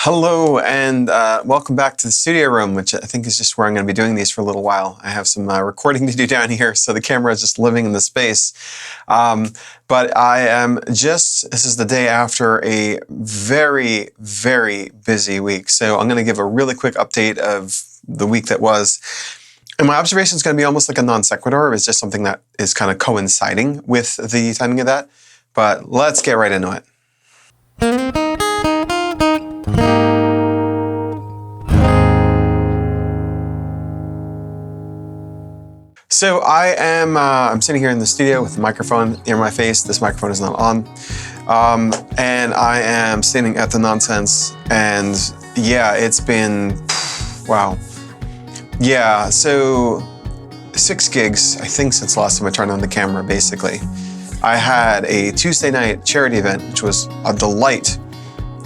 Hello and welcome back to the studio room, which I think is just where I'm going to be doing these for a little while. I have some recording to do down here, so the camera is just living in the space. But I am this is the day after a very, very busy week. So I'm going to give a really quick update of the week that was. And my observation is going to be almost like a non sequitur. It's just something that is kind of coinciding with the timing of that. But let's get right into it. So I'm sitting here in the studio with the microphone near my face. This microphone is not on. And I am standing at the Nonsense. And yeah, it's been, wow. Yeah, so 6 gigs, I think, since the last time I turned on the camera, basically. I had a Tuesday night charity event, which was a delight.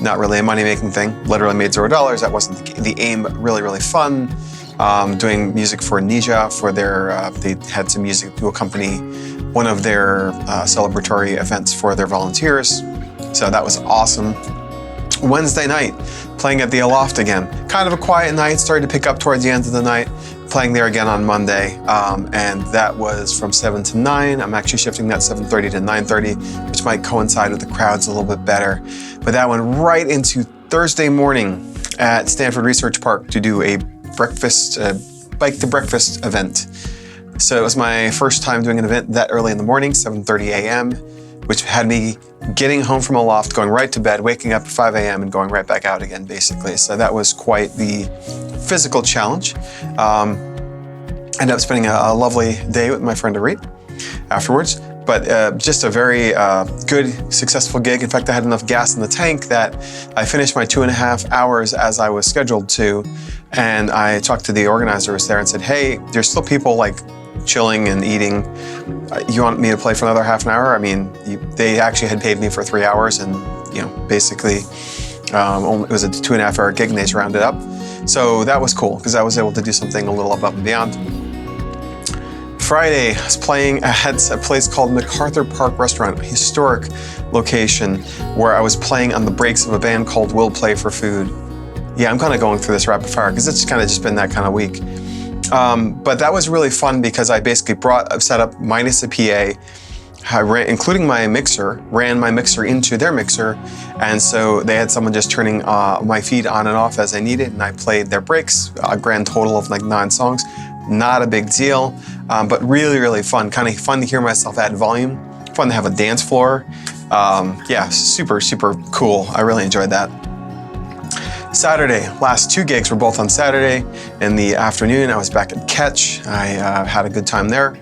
Not really a money-making thing. Literally made $0. That wasn't the aim, but really, really fun. Doing music for Ninja for their, they had some music to accompany one of their celebratory events for their volunteers. So that was awesome. Wednesday night, playing at the Aloft again. Kind of a quiet night, started to pick up towards the end of the night. Playing there again on Monday, and that was from 7 to 9. I'm actually shifting that 7:30 to 9:30, which might coincide with the crowds a little bit better. But that went right into Thursday morning at Stanford Research Park to do a breakfast, bike to breakfast event. So it was my first time doing an event that early in the morning, 7:30 a.m., which had me getting home from Aloft, going right to bed, waking up at 5 a.m. and going right back out again, basically. So that was quite the physical challenge. Ended up spending a lovely day with my friend Arit afterwards. But just a very good, successful gig. In fact, I had enough gas in the tank that I finished my 2.5 hours as I was scheduled to. And I talked to the organizers there and said, hey, there's still people like chilling and eating. You want me to play for another half an hour? I mean, they actually had paid me for 3 hours and, basically it was a 2.5 hour gig and they just rounded up. So that was cool because I was able to do something a little above and beyond. Friday, I was playing at a place called MacArthur Park Restaurant, a historic location where I was playing on the breaks of a band called Will Play for Food. Yeah, I'm kind of going through this rapid fire because it's kind of just been that kind of week. But that was really fun because I basically set up minus a PA, including my mixer, ran my mixer into their mixer. And so they had someone just turning my feed on and off as I needed. And I played their breaks, a grand total of like 9 songs. Not a big deal, but really, really fun. Kind of fun to hear myself add volume. Fun to have a dance floor. Yeah, super, super cool. I really enjoyed that. Saturday, last 2 gigs were both on Saturday. In the afternoon, I was back at Catch. I had a good time there.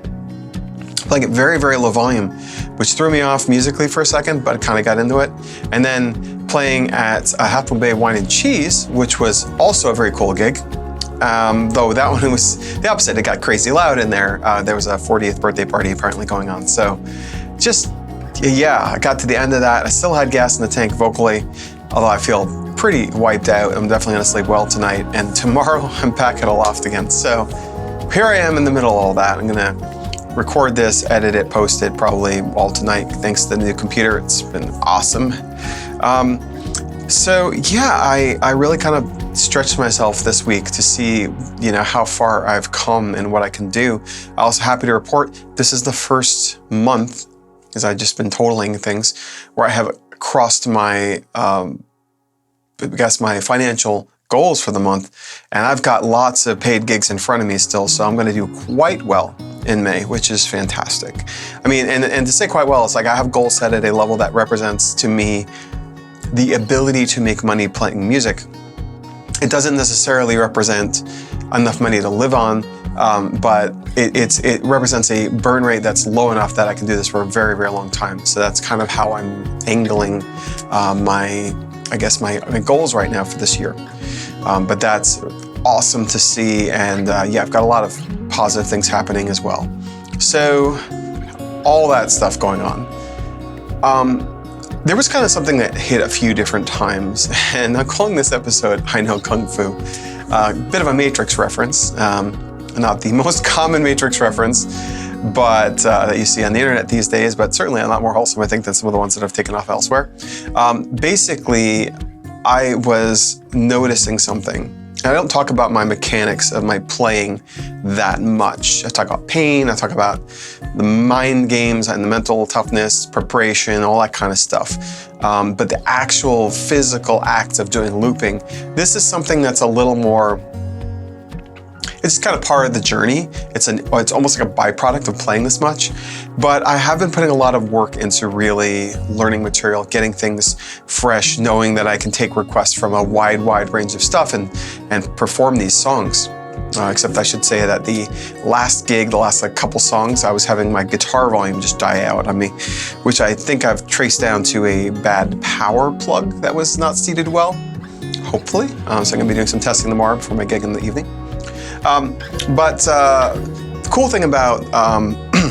Playing at very, very low volume, which threw me off musically for a second, but I kind of got into it. And then playing at Half Moon Bay Wine and Cheese, which was also a very cool gig. Though that one was the opposite. It got crazy loud in there. There was a 40th birthday party apparently going on. So yeah, I got to the end of that. I still had gas in the tank vocally, although I feel pretty wiped out. I'm definitely gonna sleep well tonight. And tomorrow I'm back at Aloft again. So here I am in the middle of all that. I'm gonna record this, edit it, post it probably all tonight thanks to the new computer. It's been awesome. So yeah, I really kind of stretched myself this week to see, how far I've come and what I can do. I'm also happy to report this is the first month, because I've just been totaling things, where I have crossed my, my financial goals for the month. And I've got lots of paid gigs in front of me still, so I'm gonna do quite well in May, which is fantastic. I mean, and to say quite well, it's like I have goals set at a level that represents to me the ability to make money playing music. It doesn't necessarily represent enough money to live on, but it represents a burn rate that's low enough that I can do this for a very, very long time. So that's kind of how I'm angling my goals right now for this year. But that's awesome to see, and yeah, I've got a lot of positive things happening as well. So all that stuff going on. There was kind of something that hit a few different times, and I'm calling this episode I Know Kung Fu. Bit of a Matrix reference, not the most common Matrix reference, but that you see on the internet these days, but certainly a lot more wholesome, I think, than some of the ones that have taken off elsewhere. Basically, I was noticing something. And I don't talk about my mechanics of my playing that much. I talk about pain, I talk about the mind games and the mental toughness, preparation, all that kind of stuff. But the actual physical act of doing looping, this is something that's a little more, it's kind of part of the journey. It's almost like a byproduct of playing this much. But I have been putting a lot of work into really learning material, getting things fresh, knowing that I can take requests from a wide range of stuff and perform these songs. Except I should say that the last gig, the last couple songs, I was having my guitar volume just die out on me, which I think I've traced down to a bad power plug that was not seated well, hopefully. So I'm gonna be doing some testing tomorrow before my gig in the evening. The cool thing about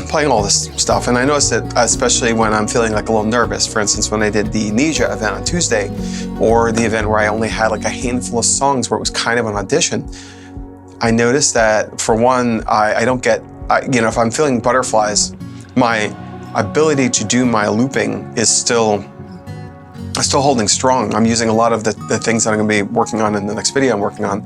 playing all this stuff, and I noticed it especially when I'm feeling like a little nervous, for instance, when I did the Nija event on Tuesday, or the event where I only had like a handful of songs where it was kind of an audition, I noticed that for one, I don't get, if I'm feeling butterflies, my ability to do my looping is still holding strong. I'm using a lot of the things that I'm gonna be working on in the next video I'm working on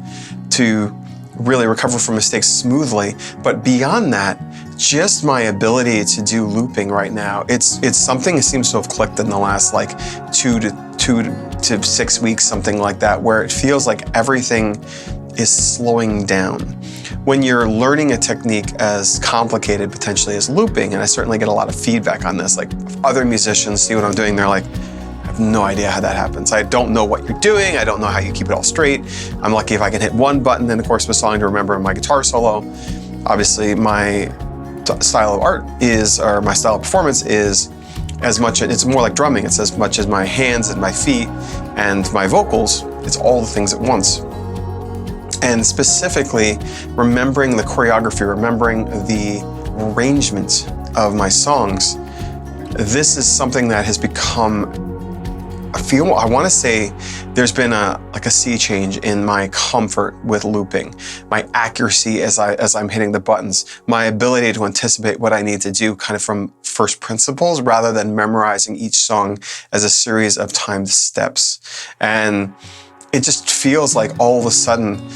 to really recover from mistakes smoothly. But beyond that, just my ability to do looping right now, it's something that seems to have clicked in the last like 2 to 6 weeks, something like that, where it feels like everything is slowing down. When you're learning a technique as complicated potentially as looping, and I certainly get a lot of feedback on this, like other musicians see what I'm doing, they're like, I have no idea how that happens. I don't know what you're doing. I don't know how you keep it all straight. I'm lucky if I can hit one button in the course of a song to remember my guitar solo. Obviously, my style of art is, or my style of performance is as much, it's more like drumming. It's as much as my hands and my feet and my vocals. It's all the things at once. And specifically, remembering the choreography, remembering the arrangement of my songs, this is something that has become, I want to say there's been a sea change in my comfort with looping, my accuracy as I'm hitting the buttons, my ability to anticipate what I need to do kind of from first principles rather than memorizing each song as a series of timed steps. And it just feels like all of a sudden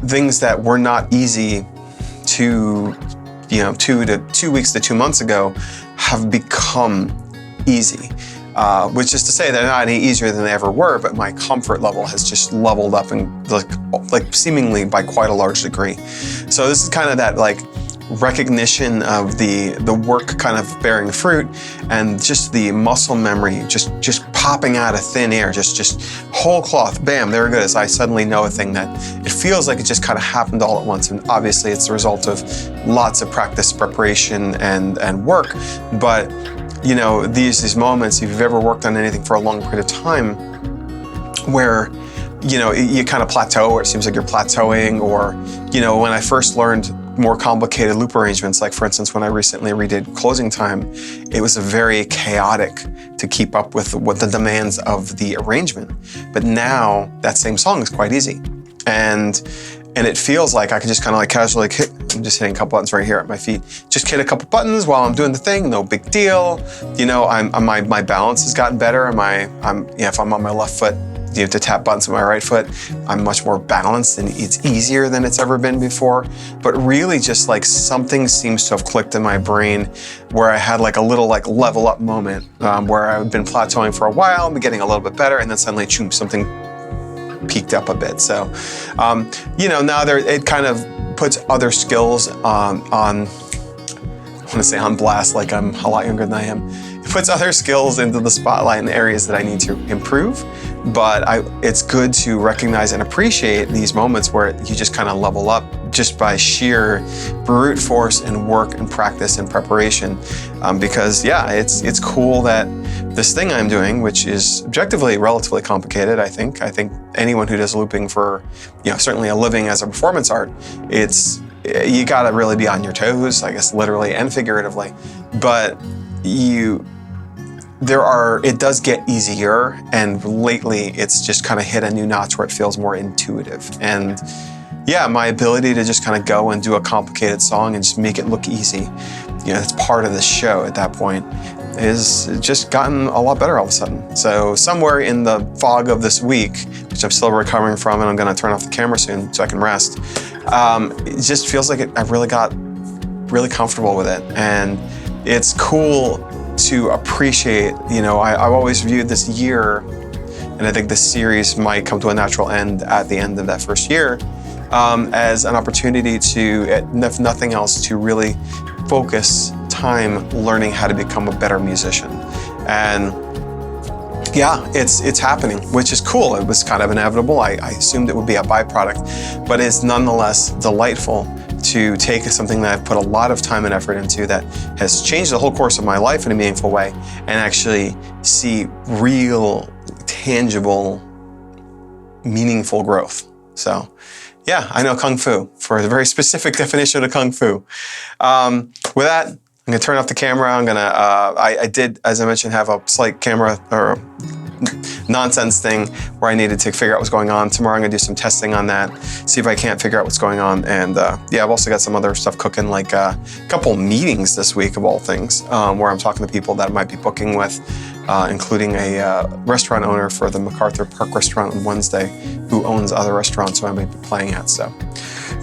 things that were not easy 2 weeks to 2 months ago have become easy. Which is to say they're not any easier than they ever were, but my comfort level has just leveled up and like seemingly by quite a large degree. So this is kind of that like recognition of the work kind of bearing fruit, and just the muscle memory just popping out of thin air, just whole cloth, bam, there it is. I suddenly know a thing that it feels like it just kind of happened all at once, and obviously it's the result of lots of practice, preparation, and work. But these moments, if you've ever worked on anything for a long period of time, where you kind of plateau, or it seems like you're plateauing, or when I first learned more complicated loop arrangements, like for instance when I recently redid Closing Time, it was very chaotic to keep up with what the demands of the arrangement. But now that same song is quite easy, and it feels like I can just kind of like casually hit. I'm just hitting a couple buttons right here at my feet. Just hit a couple buttons while I'm doing the thing. No big deal. My balance has gotten better. If I'm on my left foot, to tap buttons with my right foot, I'm much more balanced, and it's easier than it's ever been before. But really, just like something seems to have clicked in my brain, where I had like a little like level up moment, where I've been plateauing for a while, I'm getting a little bit better, and then suddenly, choom, something peaked up a bit. So, now it kind of puts other skills on blast, like I'm a lot younger than I am. It puts other skills into the spotlight in areas that I need to improve. But it's good to recognize and appreciate these moments where you just kind of level up just by sheer brute force and work and practice and preparation. Because it's cool that this thing I'm doing, which is objectively relatively complicated, I think anyone who does looping for, certainly a living as a performance art, you gotta really be on your toes, I guess literally and figuratively. But it does get easier, and lately it's just kind of hit a new notch where it feels more intuitive. And my ability to just kind of go and do a complicated song and just make it look easy, it's part of the show at that point. is just gotten a lot better all of a sudden. So somewhere in the fog of this week, which I'm still recovering from, and I'm gonna turn off the camera soon so I can rest, it just feels like I really got really comfortable with it. And it's cool to appreciate, I've always viewed this year, and I think this series might come to a natural end at the end of that first year, as an opportunity to, if nothing else, to really focus time learning how to become a better musician. And yeah, it's happening, which is cool. It was kind of inevitable. I assumed it would be a byproduct, but it's nonetheless delightful to take something that I've put a lot of time and effort into that has changed the whole course of my life in a meaningful way, and actually see real, tangible, meaningful growth. So yeah, I know Kung Fu for a very specific definition of Kung Fu. With that, I'm gonna turn off the camera. I did, as I mentioned, have a slight camera or nonsense thing where I needed to figure out what's going on. Tomorrow I'm gonna do some testing on that, see if I can't figure out what's going on. And yeah, I've also got some other stuff cooking, like a couple meetings this week of all things, where I'm talking to people that I might be booking with, including a restaurant owner for the MacArthur Park restaurant on Wednesday, who owns other restaurants who I might be playing at. So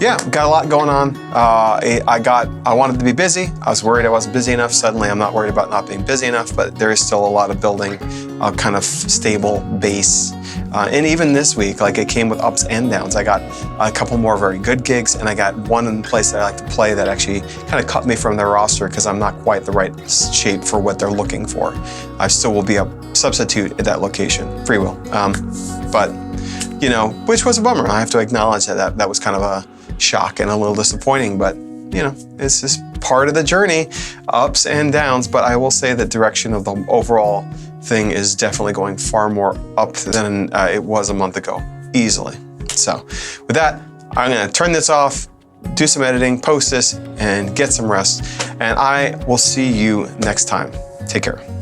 yeah, got a lot going on. I wanted to be busy. I was worried I wasn't busy enough. Suddenly I'm not worried about not being busy enough, but there is still a lot of building a kind of stable base. And even this week, like, it came with ups and downs. I got a couple more very good gigs, and I got one place that I like to play that actually kind of cut me from their roster because I'm not quite the right shape for what they're looking for. I still will be a substitute at that location, free will. But, which was a bummer. I have to acknowledge that was kind of a shock and a little disappointing, but it's just part of the journey, ups and downs. But I will say the direction of the overall thing is definitely going far more up than it was a month ago, easily. So with that, I'm gonna turn this off, do some editing, post this, and get some rest. And I will see you next time. Take care.